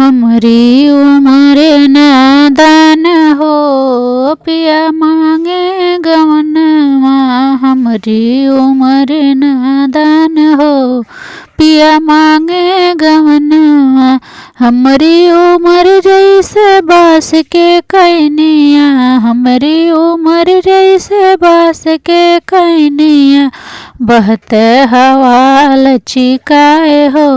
हमरी उमर नादान हो पिया मांगे गवनवा। हमरी उमर नादान हो पिया मांगे गवनवा। हमरी उमर जैसे बास के कैनिया। हमरी उमर जैसे बास के कैनिया। बहते हवा लचिकाए हो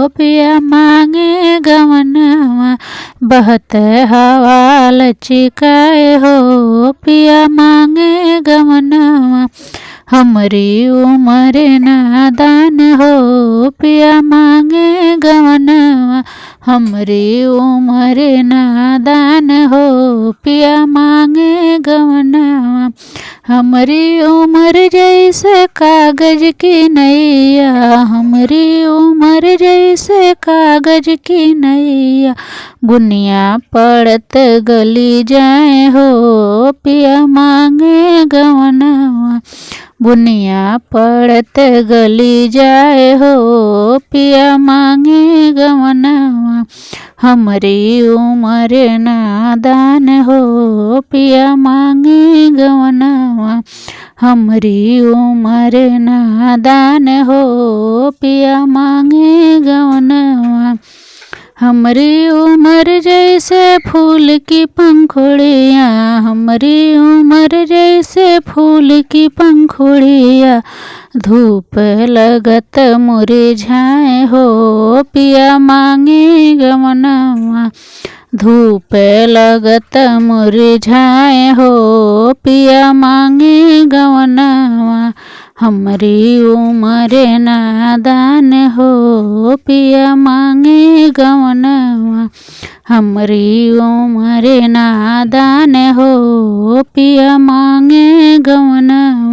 पिया मांगे गवनवा। बहते हवा लचिकाए हो पिया मांगे गवनवा। हमरी उमर नादान हो पिया मांगे गवनवा। हमरी उमर नादान हो पिया मांगे गवनवा। हमरी उमर जैसे कागज की नैया। हमरी उमर जैसे कागज की नैया। बुनिया पड़त गली जाए हो पिया मांगे गवनवा। बुनिया पड़त गली जाए हो पिया मांगे गवनवा। हमरी उमर नादान हो पिया मांगे गवनवा। हमरी उमर नादान हो पिया मांगे गवनवा। हमरी उमर जैसे फूल की पंखुड़िया। हमरी उमर जैसे फूल की पंखुड़िया। धूप लगत मुरझाए हो पिया मांगे गवनवा। धूप लगत मुरझाए हो पिया मांगे गवनवा। हमरी उमर नादान हो पिया मांगे गवनवा। हमरी उमर नादान हो पिया मांगे गवनवा।